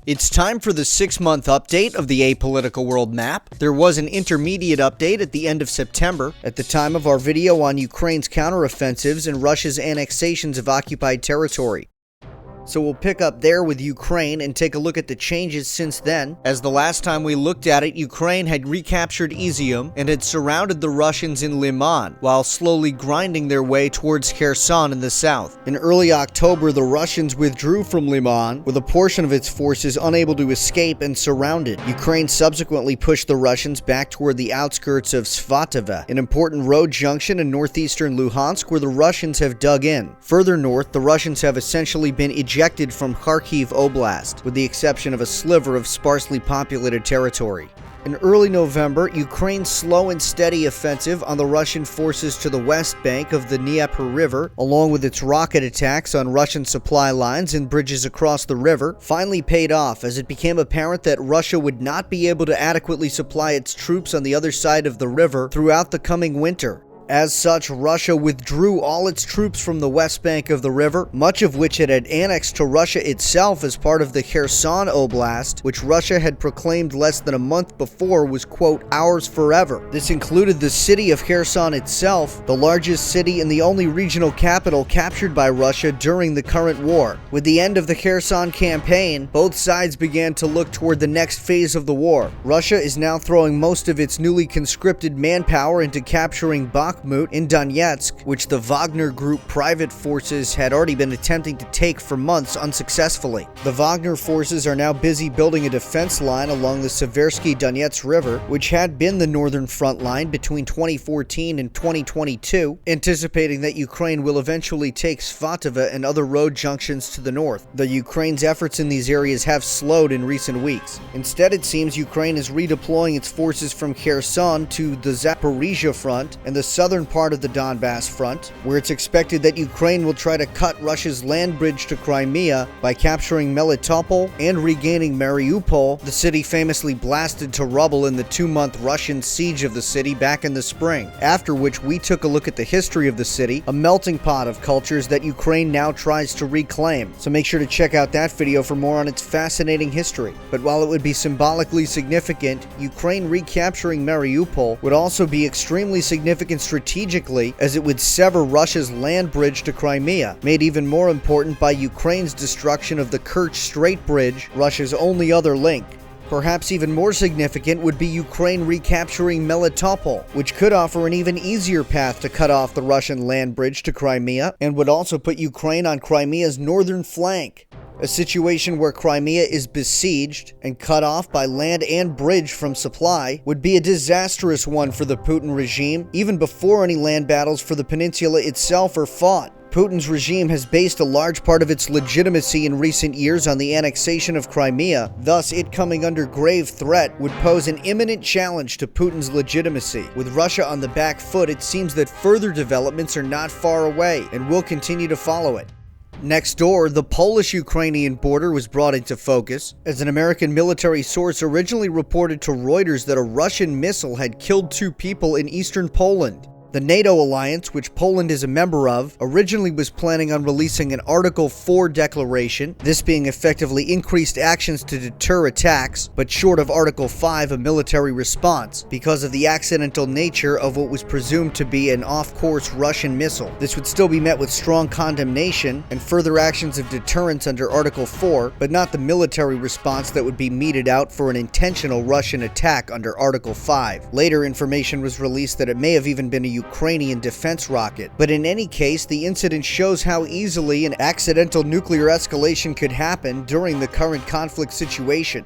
It's time for the 6-month update of the Apolitical World Map. There was an intermediate update at the end of September, at the time of our video on Ukraine's counteroffensives and Russia's annexations of occupied territory. So we'll pick up there with Ukraine and take a look at the changes since then. As the last time we looked at it, Ukraine had recaptured Izium and had surrounded the Russians in Liman, while slowly grinding their way towards Kherson in the south. In early October, the Russians withdrew from Liman, with a portion of its forces unable to escape and surrounded. Ukraine subsequently pushed the Russians back toward the outskirts of Svatove, an important road junction in northeastern Luhansk where the Russians have dug in. Further north, the Russians have essentially been ejected from Kharkiv Oblast, with the exception of a sliver of sparsely populated territory. In early November, Ukraine's slow and steady offensive on the Russian forces to the west bank of the Dnieper River, along with its rocket attacks on Russian supply lines and bridges across the river, finally paid off as it became apparent that Russia would not be able to adequately supply its troops on the other side of the river throughout the coming winter. As such, Russia withdrew all its troops from the west bank of the river, much of which it had annexed to Russia itself as part of the Kherson Oblast, which Russia had proclaimed less than a month before was, quote, ours forever. This included the city of Kherson itself, the largest city and the only regional capital captured by Russia during the current war. With the end of the Kherson campaign, both sides began to look toward the next phase of the war. Russia is now throwing most of its newly conscripted manpower into capturing Bakhmut in Donetsk, which the Wagner Group private forces had already been attempting to take for months unsuccessfully. The Wagner forces are now busy building a defense line along the Seversky Donets River, which had been the northern front line between 2014 and 2022, anticipating that Ukraine will eventually take Svatove and other road junctions to the north. Though Ukraine's efforts in these areas have slowed in recent weeks. Instead, it seems Ukraine is redeploying its forces from Kherson to the Zaporizhia front and the southern part of the Donbass front, where it's expected that Ukraine will try to cut Russia's land bridge to Crimea by capturing Melitopol and regaining Mariupol, the city famously blasted to rubble in the 2-month Russian siege of the city back in the spring, after which we took a look at the history of the city, a melting pot of cultures that Ukraine now tries to reclaim. So make sure to check out that video for more on its fascinating history. But while it would be symbolically significant, Ukraine recapturing Mariupol would also be extremely significant strategically, as it would sever Russia's land bridge to Crimea, made even more important by Ukraine's destruction of the Kerch Strait Bridge, Russia's only other link. Perhaps even more significant would be Ukraine recapturing Melitopol, which could offer an even easier path to cut off the Russian land bridge to Crimea, and would also put Ukraine on Crimea's northern flank. A situation where Crimea is besieged and cut off by land and bridge from supply would be a disastrous one for the Putin regime, even before any land battles for the peninsula itself are fought. Putin's regime has based a large part of its legitimacy in recent years on the annexation of Crimea, thus it coming under grave threat would pose an imminent challenge to Putin's legitimacy. With Russia on the back foot, it seems that further developments are not far away, and will continue to follow it. Next door, the Polish-Ukrainian border was brought into focus, as an American military source originally reported to Reuters that a Russian missile had killed 2 people in eastern Poland. The NATO alliance, which Poland is a member of, originally was planning on releasing an Article 4 declaration, this being effectively increased actions to deter attacks, but short of Article 5, a military response, because of the accidental nature of what was presumed to be an off-course Russian missile. This would still be met with strong condemnation and further actions of deterrence under Article 4, but not the military response that would be meted out for an intentional Russian attack under Article 5. Later information was released that it may have even been a Ukrainian defense rocket. But in any case, the incident shows how easily an accidental nuclear escalation could happen during the current conflict situation.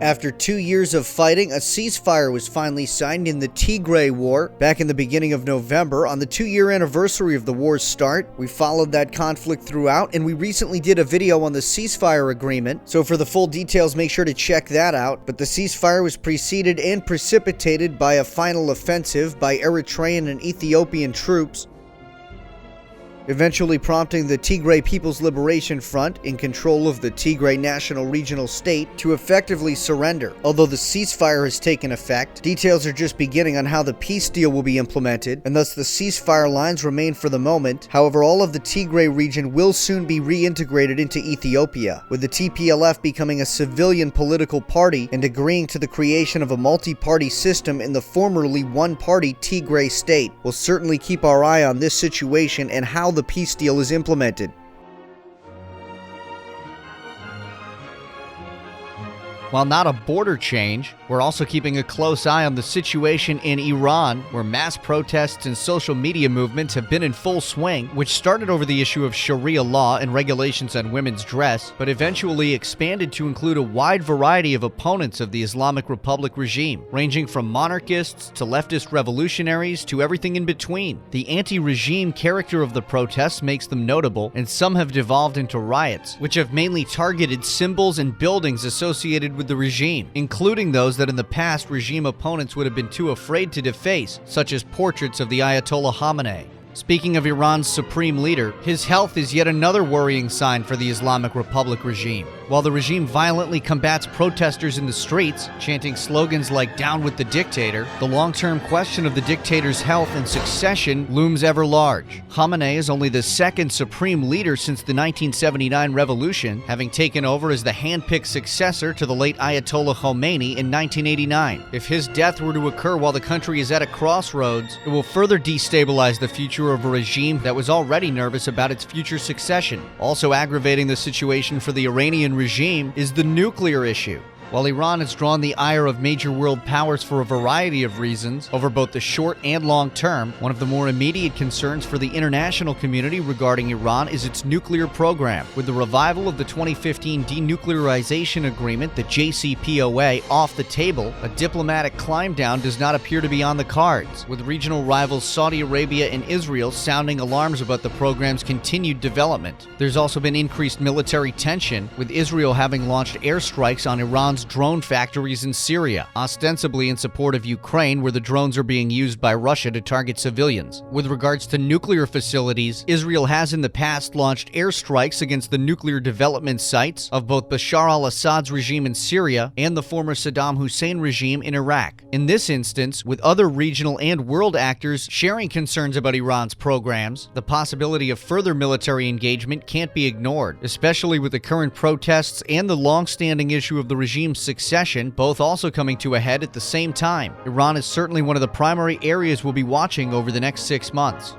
After 2 years of fighting, a ceasefire was finally signed in the Tigray War back in the beginning of November. On the 2-year anniversary of the war's start, we followed that conflict throughout, and we recently did a video on the ceasefire agreement, so for the full details make sure to check that out. But the ceasefire was preceded and precipitated by a final offensive by Eritrean and Ethiopian troops. eventually prompting the Tigray People's Liberation Front, in control of the Tigray National Regional State, to effectively surrender. Although the ceasefire has taken effect, details are just beginning on how the peace deal will be implemented, and thus the ceasefire lines remain for the moment. However, all of the Tigray region will soon be reintegrated into Ethiopia, with the TPLF becoming a civilian political party and agreeing to the creation of a multi-party system in the formerly one-party Tigray state. We'll certainly keep our eye on this situation and how the peace deal is implemented. While not a border change, we're also keeping a close eye on the situation in Iran, where mass protests and social media movements have been in full swing, which started over the issue of Sharia law and regulations on women's dress, but eventually expanded to include a wide variety of opponents of the Islamic Republic regime, ranging from monarchists to leftist revolutionaries to everything in between. The anti-regime character of the protests makes them notable, and some have devolved into riots, which have mainly targeted symbols and buildings associated with the regime, including those that in the past regime opponents would have been too afraid to deface, such as portraits of the Ayatollah Khamenei. Speaking of Iran's supreme leader, his health is yet another worrying sign for the Islamic Republic regime. While the regime violently combats protesters in the streets, chanting slogans like "Down with the dictator," the long-term question of the dictator's health and succession looms ever large. Khamenei is only the second supreme leader since the 1979 revolution, having taken over as the hand-picked successor to the late Ayatollah Khomeini in 1989. If his death were to occur while the country is at a crossroads, it will further destabilize the future of a regime that was already nervous about its future succession. Also aggravating the situation for the Iranian regime is the nuclear issue. While Iran has drawn the ire of major world powers for a variety of reasons over both the short and long term, one of the more immediate concerns for the international community regarding Iran is its nuclear program. With the revival of the 2015 denuclearization agreement, the JCPOA, off the table, a diplomatic climb down does not appear to be on the cards, with regional rivals Saudi Arabia and Israel sounding alarms about the program's continued development. There's also been increased military tension, with Israel having launched airstrikes on Iran's drone factories in Syria, ostensibly in support of Ukraine, where the drones are being used by Russia to target civilians. With regards to nuclear facilities, Israel has in the past launched airstrikes against the nuclear development sites of both Bashar al-Assad's regime in Syria and the former Saddam Hussein regime in Iraq. In this instance, with other regional and world actors sharing concerns about Iran's programs, the possibility of further military engagement can't be ignored, especially with the current protests and the long-standing issue of the regime's succession, both also coming to a head at the same time. Iran is certainly one of the primary areas we'll be watching over the next 6 months.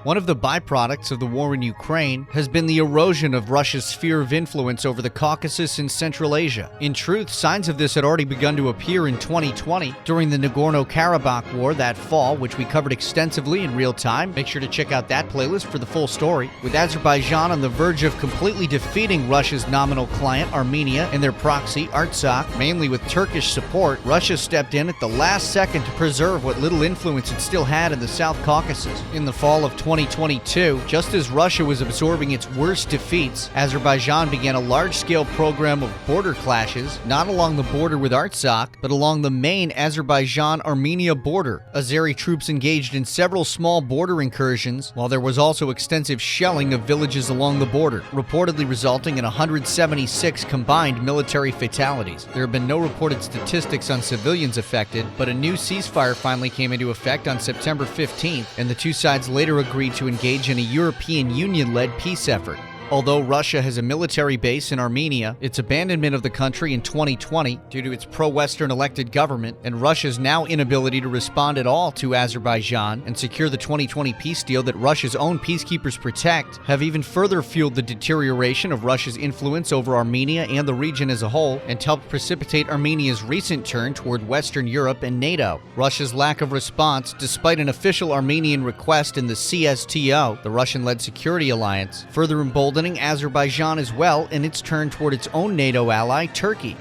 One of the byproducts of the war in Ukraine has been the erosion of Russia's sphere of influence over the Caucasus and Central Asia. In truth, signs of this had already begun to appear in 2020 during the Nagorno-Karabakh war that fall, which we covered extensively in real time. Make sure to check out that playlist for the full story. With Azerbaijan on the verge of completely defeating Russia's nominal client, Armenia, and their proxy, Artsakh, mainly with Turkish support, Russia stepped in at the last second to preserve what little influence it still had in the South Caucasus. In the fall of 2022, just as Russia was absorbing its worst defeats, Azerbaijan began a large-scale program of border clashes, not along the border with Artsakh, but along the main Azerbaijan-Armenia border. Azeri troops engaged in several small border incursions, while there was also extensive shelling of villages along the border, reportedly resulting in 176 combined military fatalities. There have been no reported statistics on civilians affected, but a new ceasefire finally came into effect on September 15th, and the two sides later agreed to engage in a European Union-led peace effort. Although Russia has a military base in Armenia, its abandonment of the country in 2020 due to its pro-Western elected government, and Russia's now inability to respond at all to Azerbaijan and secure the 2020 peace deal that Russia's own peacekeepers protect, have even further fueled the deterioration of Russia's influence over Armenia and the region as a whole, and helped precipitate Armenia's recent turn toward Western Europe and NATO. Russia's lack of response, despite an official Armenian request in the CSTO, the Russian-led security alliance, further emboldened Azerbaijan as well in its turn toward its own NATO ally, Turkey.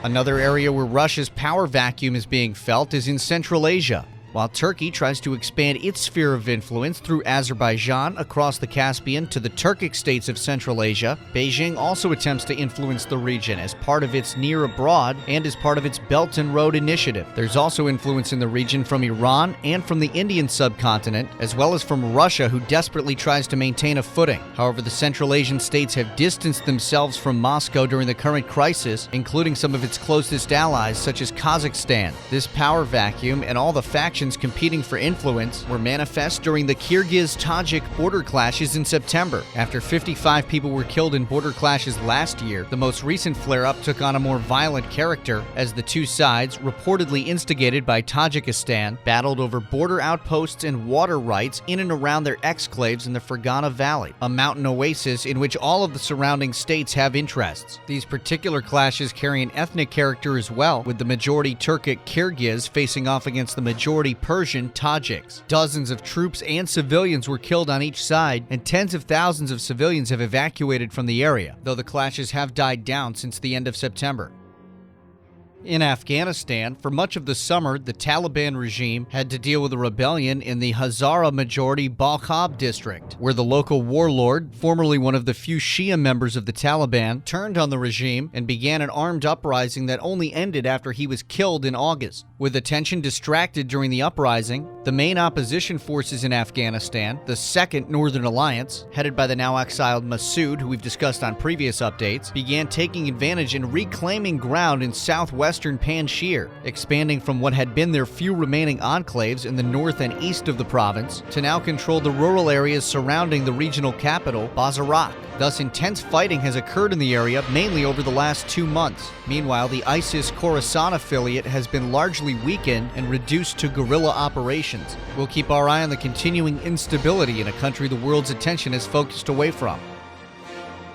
Another area where Russia's power vacuum is being felt is in Central Asia. while Turkey tries to expand its sphere of influence through Azerbaijan across the Caspian to the Turkic states of Central Asia. Beijing also attempts to influence the region as part of its Near Abroad and as part of its Belt and Road Initiative. There's also influence in the region from Iran and from the Indian subcontinent, as well as from Russia, who desperately tries to maintain a footing. However, the Central Asian states have distanced themselves from Moscow during the current crisis, including some of its closest allies, such as Kazakhstan. This power vacuum and all the factions competing for influence were manifest during the Kyrgyz-Tajik border clashes in September. After 55 people were killed in border clashes last year, the most recent flare-up took on a more violent character as the two sides, reportedly instigated by Tajikistan, battled over border outposts and water rights in and around their exclaves in the Fergana Valley, a mountain oasis in which all of the surrounding states have interests. These particular clashes carry an ethnic character as well, with the majority Turkic Kyrgyz facing off against the majority Persian Tajiks. Dozens of troops and civilians were killed on each side, and tens of thousands of civilians have evacuated from the area, though the clashes have died down since the end of September. In Afghanistan, for much of the summer, the Taliban regime had to deal with a rebellion in the Hazara-majority Balkhab district, where the local warlord, formerly one of the few Shia members of the Taliban, turned on the regime and began an armed uprising that only ended after he was killed in August. With attention distracted during the uprising, the main opposition forces in Afghanistan, the Second Northern Alliance, headed by the now exiled Massoud, who we've discussed on previous updates, began taking advantage and reclaiming ground in southwestern Panjshir, expanding from what had been their few remaining enclaves in the north and east of the province to now control the rural areas surrounding the regional capital, Bazarak. Thus, intense fighting has occurred in the area mainly over the last 2 months. Meanwhile, the ISIS Khorasan affiliate has been largely weakened and reduced to guerrilla operations. We'll keep our eye on the continuing instability in a country the world's attention is focused away from.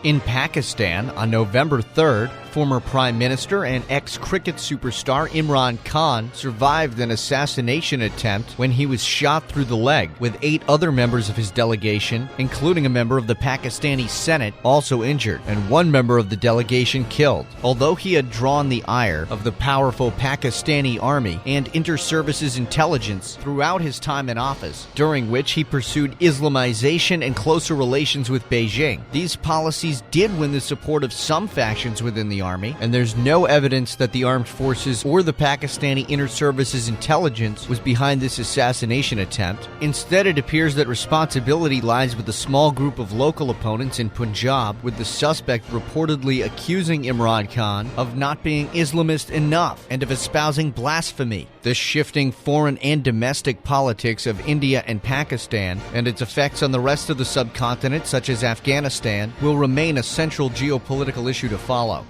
In Pakistan, on November 3rd, former Prime Minister and ex-cricket superstar Imran Khan survived an assassination attempt when he was shot through the leg, with 8 other members of his delegation, including a member of the Pakistani Senate, also injured, and 1 member of the delegation killed. Although he had drawn the ire of the powerful Pakistani army and inter-services intelligence throughout his time in office, during which he pursued Islamization and closer relations with Beijing, these policies did win the support of some factions within the army, and there's no evidence that the armed forces or the Pakistani inter-services intelligence was behind this assassination attempt. Instead, it appears that responsibility lies with a small group of local opponents in Punjab, with the suspect reportedly accusing Imran Khan of not being Islamist enough and of espousing blasphemy. The shifting foreign and domestic politics of India and Pakistan and its effects on the rest of the subcontinent, such as Afghanistan, will remain a central geopolitical issue to follow.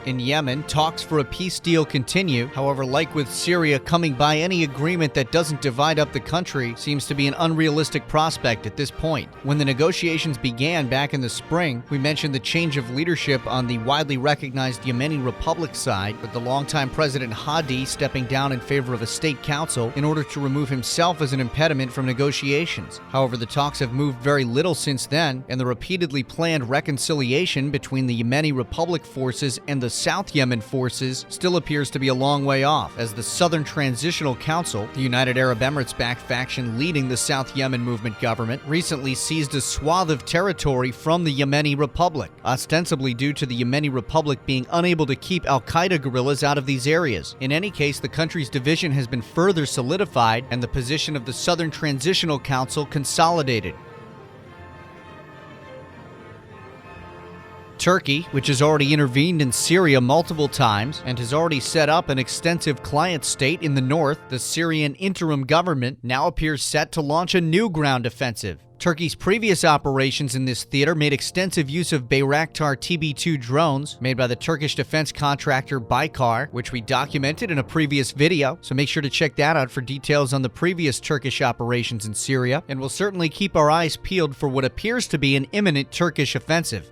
In Yemen, talks for a peace deal continue. However, like with Syria, coming by any agreement that doesn't divide up the country seems to be an unrealistic prospect at this point. When the negotiations began back in the spring, we mentioned the change of leadership on the widely recognized Yemeni Republic side, with the longtime President Hadi stepping down in favor of a state council in order to remove himself as an impediment from negotiations. However, the talks have moved very little since then, and the repeatedly planned reconciliation between the Yemeni Republic forces and the South Yemen forces still appears to be a long way off, as the Southern Transitional Council, the United Arab Emirates-backed faction leading the South Yemen movement government, recently seized a swath of territory from the Yemeni Republic, ostensibly due to the Yemeni Republic being unable to keep al-Qaeda guerrillas out of these areas. In any case, the country's division has been further solidified and the position of the Southern Transitional Council consolidated. Turkey, which has already intervened in Syria multiple times and has already set up an extensive client state in the north, the Syrian interim government now appears set to launch a new ground offensive. Turkey's previous operations in this theater made extensive use of Bayraktar TB2 drones made by the Turkish defense contractor Baykar, which we documented in a previous video, so make sure to check that out for details on the previous Turkish operations in Syria, and we'll certainly keep our eyes peeled for what appears to be an imminent Turkish offensive.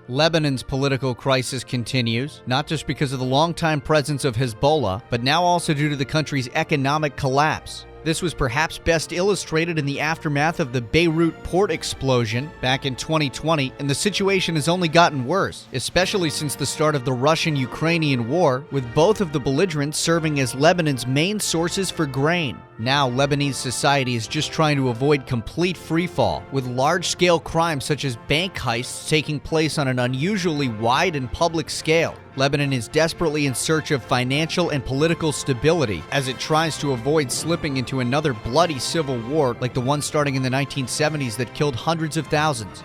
Lebanon's political crisis continues, not just because of the longtime presence of Hezbollah, but now also due to the country's economic collapse. This was perhaps best illustrated in the aftermath of the Beirut port explosion back in 2020, and the situation has only gotten worse, especially since the start of the Russian-Ukrainian war, with both of the belligerents serving as Lebanon's main sources for grain. Now, Lebanese society is just trying to avoid complete freefall, with large-scale crimes such as bank heists taking place on an unusually wide and public scale. Lebanon is desperately in search of financial and political stability as it tries to avoid slipping into another bloody civil war like the one starting in the 1970s that killed hundreds of thousands.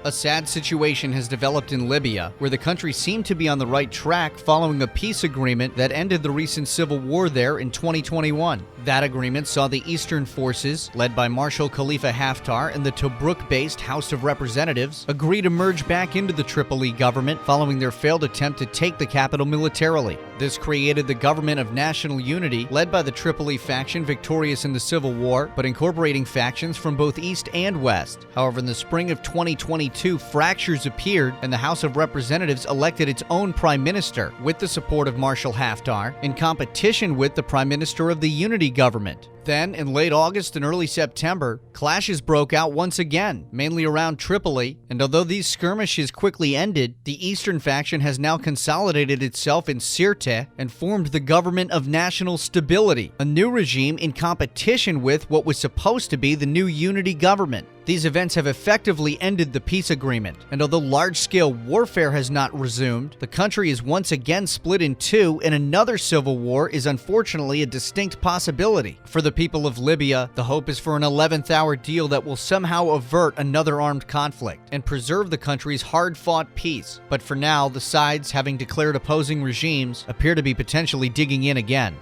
A sad situation has developed in Libya, where the country seemed to be on the right track following a peace agreement that ended the recent civil war there in 2021. That agreement saw the Eastern forces, led by Marshal Khalifa Haftar and the Tobruk-based House of Representatives, agree to merge back into the Tripoli government following their failed attempt to take the capital militarily. This created the Government of National Unity, led by the Tripoli faction victorious in the civil war, but incorporating factions from both East and West. However, in the spring of 2022, fractures appeared, and the House of Representatives elected its own prime minister, with the support of Marshal Haftar, in competition with the prime minister of the Unity government. Then, in late August and early September, clashes broke out once again, mainly around Tripoli, and although these skirmishes quickly ended, the Eastern faction has now consolidated itself in Sirte and formed the Government of National Stability, a new regime in competition with what was supposed to be the new Unity government. These events have effectively ended the peace agreement, and although large-scale warfare has not resumed, the country is once again split in two, and another civil war is unfortunately a distinct possibility. For the people of Libya, the hope is for an 11th-hour deal that will somehow avert another armed conflict and preserve the country's hard-fought peace. But for now, the sides, having declared opposing regimes, appear to be potentially digging in again.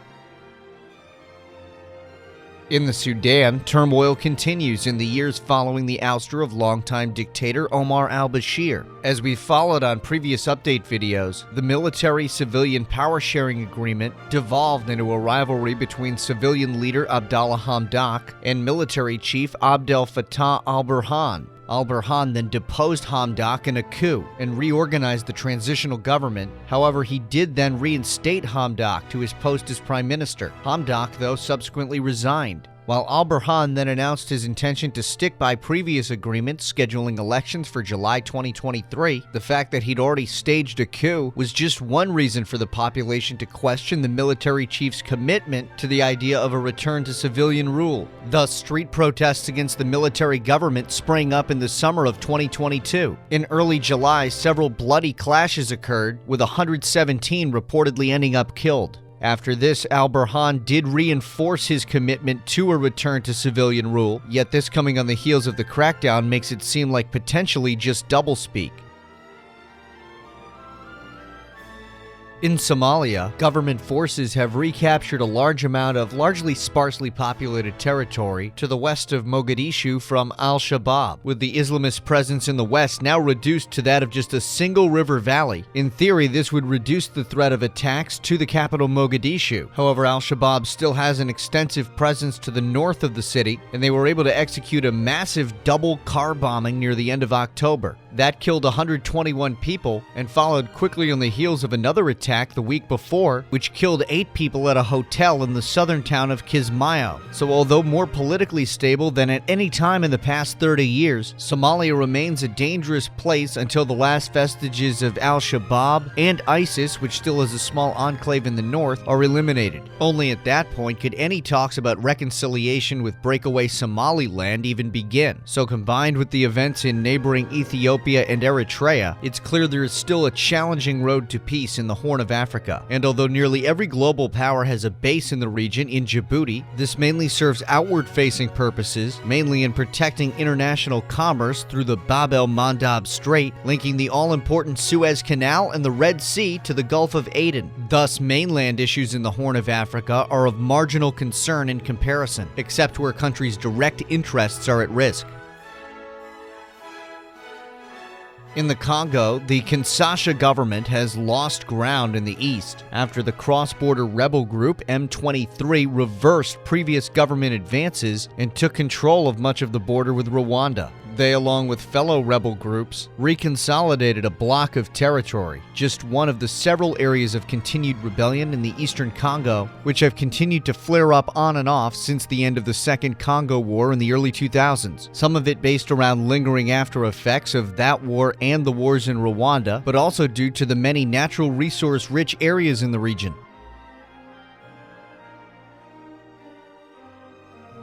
In the Sudan, turmoil continues in the years following the ouster of longtime dictator Omar al-Bashir. As we followed on previous update videos, the military-civilian power-sharing agreement devolved into a rivalry between civilian leader Abdallah Hamdok and military chief Abdel Fattah al-Burhan. Al-Burhan then deposed Hamdok in a coup and reorganized the transitional government. However, he did then reinstate Hamdok to his post as prime minister. Hamdok, though, subsequently resigned, while al-Burhan then announced his intention to stick by previous agreements scheduling elections for July 2023. The fact that he'd already staged a coup was just one reason for the population to question the military chief's commitment to the idea of a return to civilian rule. Thus, street protests against the military government sprang up in the summer of 2022. In early July, several bloody clashes occurred, with 117 reportedly ending up killed. After this, al-Burhan did reinforce his commitment to a return to civilian rule, yet this coming on the heels of the crackdown makes it seem like potentially just doublespeak. In Somalia, government forces have recaptured a large amount of largely sparsely populated territory to the west of Mogadishu from al-Shabaab, with the Islamist presence in the west now reduced to that of just a single river valley. In theory, this would reduce the threat of attacks to the capital Mogadishu. However, al-Shabaab still has an extensive presence to the north of the city, and they were able to execute a massive double car bombing near the end of October. That killed 121 people and followed quickly on the heels of another attack the week before, which killed 8 people at a hotel in the southern town of Kismayo. So although more politically stable than at any time in the past 30 years, Somalia remains a dangerous place until the last vestiges of al-Shabaab and ISIS, which still has a small enclave in the north, are eliminated. Only at that point could any talks about reconciliation with breakaway Somaliland even begin. So combined with the events in neighboring Ethiopia and Eritrea, it's clear there is still a challenging road to peace in the Horn of Africa. And although nearly every global power has a base in the region in Djibouti, this mainly serves outward-facing purposes, mainly in protecting international commerce through the Bab el-Mandab Strait, linking the all-important Suez Canal and the Red Sea to the Gulf of Aden. Thus, mainland issues in the Horn of Africa are of marginal concern in comparison, except where countries' direct interests are at risk. In the Congo, the Kinshasa government has lost ground in the east after the cross-border rebel group M23 reversed previous government advances and took control of much of the border with Rwanda. They, along with fellow rebel groups, reconsolidated a block of territory, just one of the several areas of continued rebellion in the eastern Congo, which have continued to flare up on and off since the end of the Second Congo War in the early 2000s, some of it based around lingering after effects of that war and the wars in Rwanda, but also due to the many natural resource-rich areas in the region.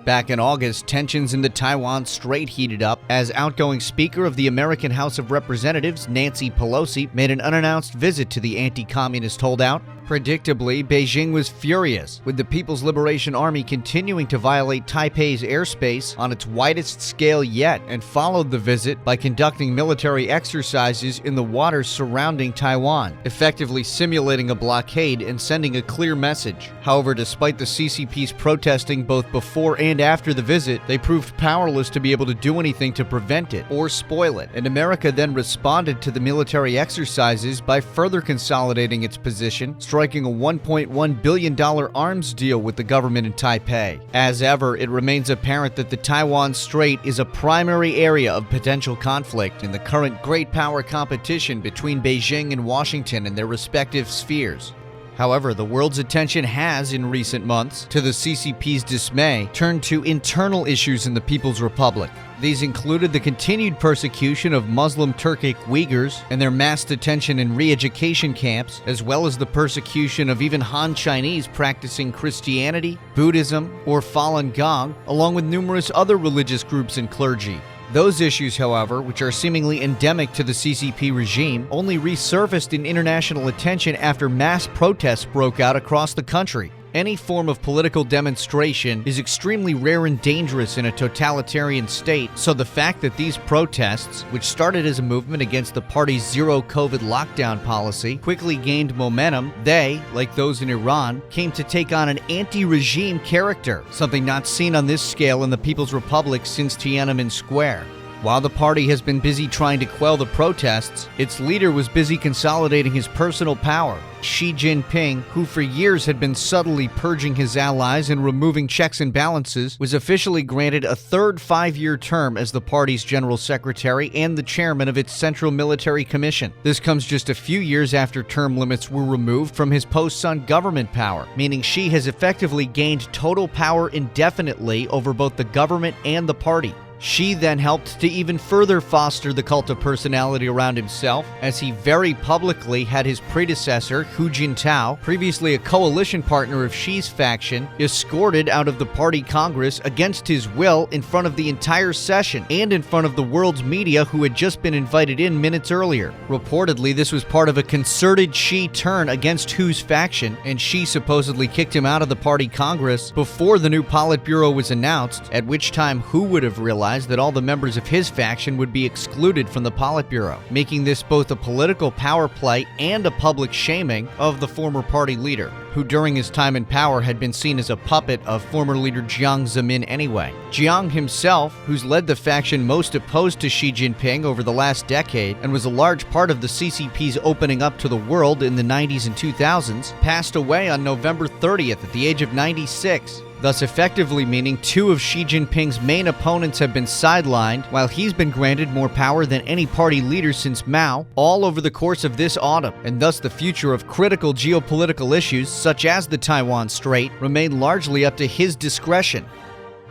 Back in August, tensions in the Taiwan Strait heated up as outgoing Speaker of the American House of Representatives, Nancy Pelosi, made an unannounced visit to the anti-communist holdout. Predictably, Beijing was furious, with the People's Liberation Army continuing to violate Taipei's airspace on its widest scale yet, and followed the visit by conducting military exercises in the waters surrounding Taiwan, effectively simulating a blockade and sending a clear message. However, despite the CCP's protesting both before and after the visit, they proved powerless to be able to do anything to prevent it or spoil it, and America then responded to the military exercises by further consolidating its position, striking a $1.1 billion arms deal with the government in Taipei. As ever, it remains apparent that the Taiwan Strait is a primary area of potential conflict in the current great power competition between Beijing and Washington in their respective spheres. However, the world's attention has, in recent months, to the CCP's dismay, turned to internal issues in the People's Republic. These included the continued persecution of Muslim Turkic Uyghurs and their mass detention in re-education camps, as well as the persecution of even Han Chinese practicing Christianity, Buddhism, or Falun Gong, along with numerous other religious groups and clergy. Those issues, however, which are seemingly endemic to the CCP regime, only resurfaced in international attention after mass protests broke out across the country. Any form of political demonstration is extremely rare and dangerous in a totalitarian state, so the fact that these protests, which started as a movement against the party's zero-COVID lockdown policy, quickly gained momentum, they, like those in Iran, came to take on an anti-regime character, something not seen on this scale in the People's Republic since Tiananmen Square. While the party has been busy trying to quell the protests, its leader was busy consolidating his personal power. Xi Jinping, who for years had been subtly purging his allies and removing checks and balances, was officially granted a third 5-year term as the party's general secretary and the chairman of its Central Military Commission. This comes just a few years after term limits were removed from his posts on government power, meaning Xi has effectively gained total power indefinitely over both the government and the party. Xi then helped to even further foster the cult of personality around himself, as he very publicly had his predecessor, Hu Jintao, previously a coalition partner of Xi's faction, escorted out of the party congress against his will in front of the entire session and in front of the world's media who had just been invited in minutes earlier. Reportedly, this was part of a concerted Xi turn against Hu's faction, and Xi supposedly kicked him out of the party congress before the new Politburo was announced, at which time Hu would have realized that all the members of his faction would be excluded from the Politburo, making this both a political power play and a public shaming of the former party leader, who during his time in power had been seen as a puppet of former leader Jiang Zemin anyway. Jiang himself, who's led the faction most opposed to Xi Jinping over the last decade and was a large part of the CCP's opening up to the world in the 90s and 2000s, passed away on November 30th at the age of 96. Thus effectively meaning two of Xi Jinping's main opponents have been sidelined, while he's been granted more power than any party leader since Mao, all over the course of this autumn, and thus the future of critical geopolitical issues, such as the Taiwan Strait, remain largely up to his discretion.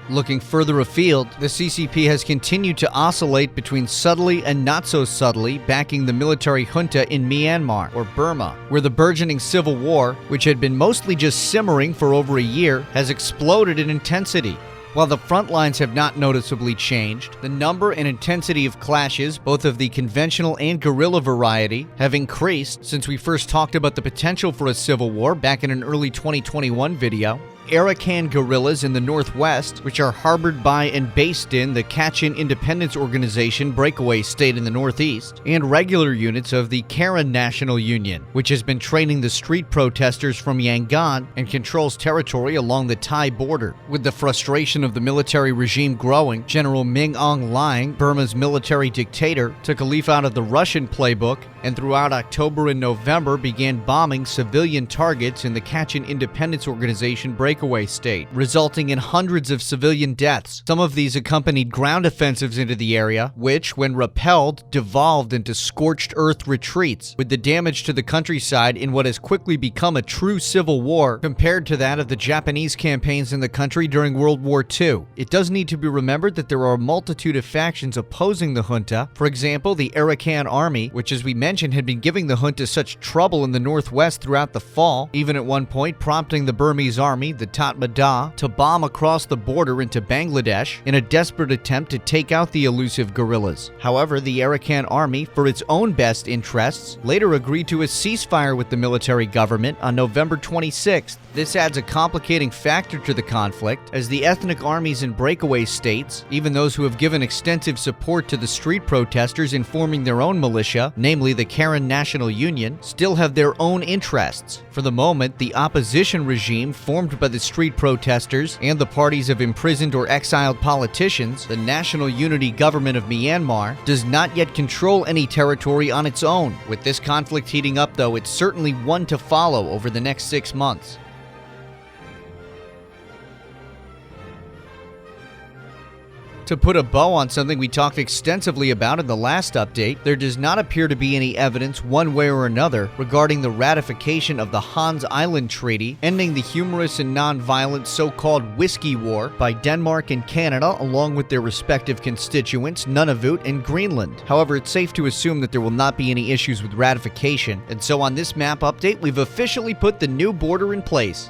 Looking further afield, the CCP has continued to oscillate between subtly and not so subtly backing the military junta in Myanmar, or Burma, where the burgeoning civil war, which had been mostly just simmering for over a year, has exploded in intensity. While the front lines have not noticeably changed, the number and intensity of clashes, both of the conventional and guerrilla variety, have increased since we first talked about the potential for a civil war back in an early 2021 video. Arakan guerrillas in the northwest, which are harbored by and based in the Kachin Independence Organization breakaway state in the northeast, and regular units of the Karen National Union, which has been training the street protesters from Yangon and controls territory along the Thai border. With the frustration of the military regime growing, General Min Aung Hlaing, Burma's military dictator, took a leaf out of the Russian playbook and throughout October and November began bombing civilian targets in the Kachin Independence Organization breakaway state, resulting in hundreds of civilian deaths. Some of these accompanied ground offensives into the area, which, when repelled, devolved into scorched earth retreats, with the damage to the countryside in what has quickly become a true civil war compared to that of the Japanese campaigns in the country during World War II. It does need to be remembered that there are a multitude of factions opposing the junta. For example, the Arakan army, which as we mentioned had been giving the junta such trouble in the northwest throughout the fall, even at one point prompting the Burmese army, the Tatmadaw, to bomb across the border into Bangladesh in a desperate attempt to take out the elusive guerrillas. However, the Arakan army, for its own best interests, later agreed to a ceasefire with the military government on November 26th. This adds a complicating factor to the conflict, as the ethnic armies in breakaway states, even those who have given extensive support to the street protesters in forming their own militia, namely the Karen National Union, still have their own interests. For the moment, the opposition regime formed by the street protesters and the parties of imprisoned or exiled politicians, the National Unity Government of Myanmar, does not yet control any territory on its own. With this conflict heating up, though, it's certainly one to follow over the next 6 months. To put a bow on something we talked extensively about in the last update, there does not appear to be any evidence one way or another regarding the ratification of the Hans Island Treaty, ending the humorous and non-violent so-called Whiskey War by Denmark and Canada along with their respective constituents, Nunavut and Greenland. However, it's safe to assume that there will not be any issues with ratification, and so on this map update, we've officially put the new border in place.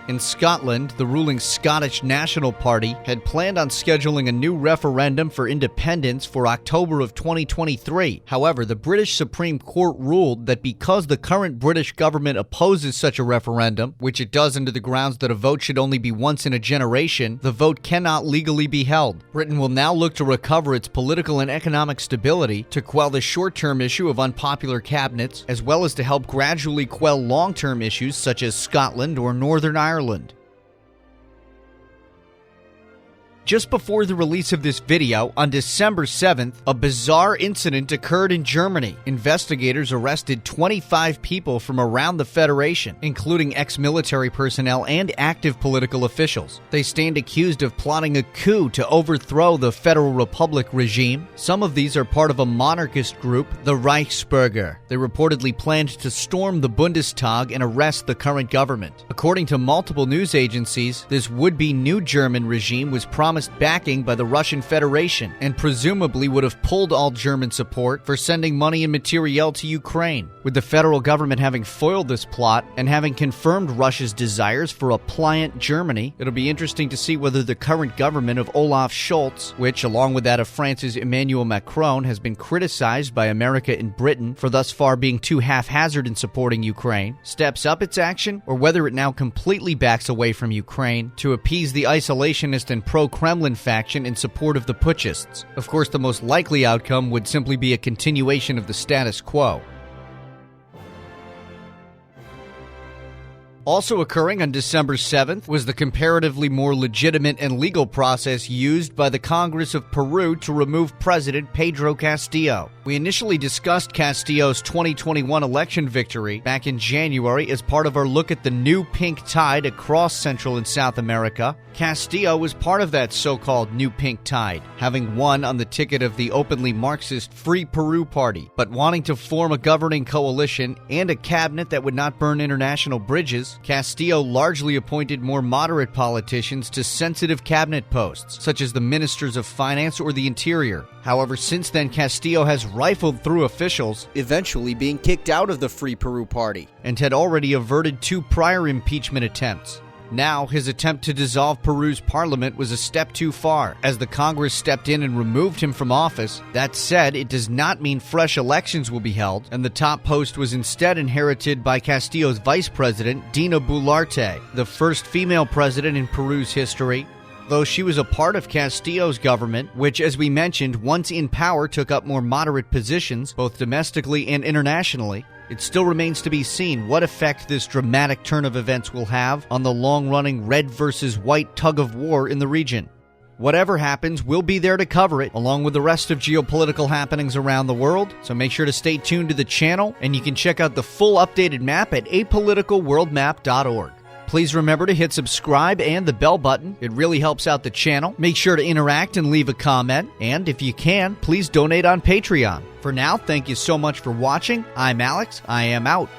In Scotland, the ruling Scottish National Party had planned on scheduling a new referendum for independence for October of 2023. However, the British Supreme Court ruled that because the current British government opposes such a referendum, which it does under the grounds that a vote should only be once in a generation, the vote cannot legally be held. Britain will now look to recover its political and economic stability to quell the short-term issue of unpopular cabinets, as well as to help gradually quell long-term issues such as Scotland or Northern Ireland. Just before the release of this video, on December 7th, a bizarre incident occurred in Germany. Investigators arrested 25 people from around the Federation, including ex-military personnel and active political officials. They stand accused of plotting a coup to overthrow the Federal Republic regime. Some of these are part of a monarchist group, the Reichsbürger. They reportedly planned to storm the Bundestag and arrest the current government. According to multiple news agencies, this would-be new German regime was promised backing by the Russian Federation and presumably would have pulled all German support for sending money and materiel to Ukraine. With the federal government having foiled this plot and having confirmed Russia's desires for a pliant Germany, it'll be interesting to see whether the current government of Olaf Scholz, which along with that of France's Emmanuel Macron has been criticized by America and Britain for thus far being too haphazard in supporting Ukraine, steps up its action, or whether it now completely backs away from Ukraine to appease the isolationist and pro-Kremlin faction in support of the putschists. Of course, the most likely outcome would simply be a continuation of the status quo. Also occurring on December 7th was the comparatively more legitimate and legal process used by the Congress of Peru to remove President Pedro Castillo. We initially discussed Castillo's 2021 election victory back in January as part of our look at the new pink tide across Central and South America. Castillo was part of that so-called new pink tide, having won on the ticket of the openly Marxist Free Peru Party, but wanting to form a governing coalition and a cabinet that would not burn international bridges. Castillo largely appointed more moderate politicians to sensitive cabinet posts, such as the Ministers of Finance or the Interior. However, since then, Castillo has rifled through officials, eventually being kicked out of the Free Peru Party, and had already averted 2 prior impeachment attempts. Now, his attempt to dissolve Peru's parliament was a step too far, as the Congress stepped in and removed him from office. That said, it does not mean fresh elections will be held, and the top post was instead inherited by Castillo's vice president, Dina Boluarte, the first female president in Peru's history. Though she was a part of Castillo's government, which, as we mentioned, once in power took up more moderate positions, both domestically and internationally, it still remains to be seen what effect this dramatic turn of events will have on the long-running red versus white tug-of-war in the region. Whatever happens, we'll be there to cover it, along with the rest of geopolitical happenings around the world. So make sure to stay tuned to the channel, and you can check out the full updated map at apoliticalworldmap.org. Please remember to hit subscribe and the bell button. It really helps out the channel. Make sure to interact and leave a comment. And if you can, please donate on Patreon. For now, thank you so much for watching. I'm Alex. I am out.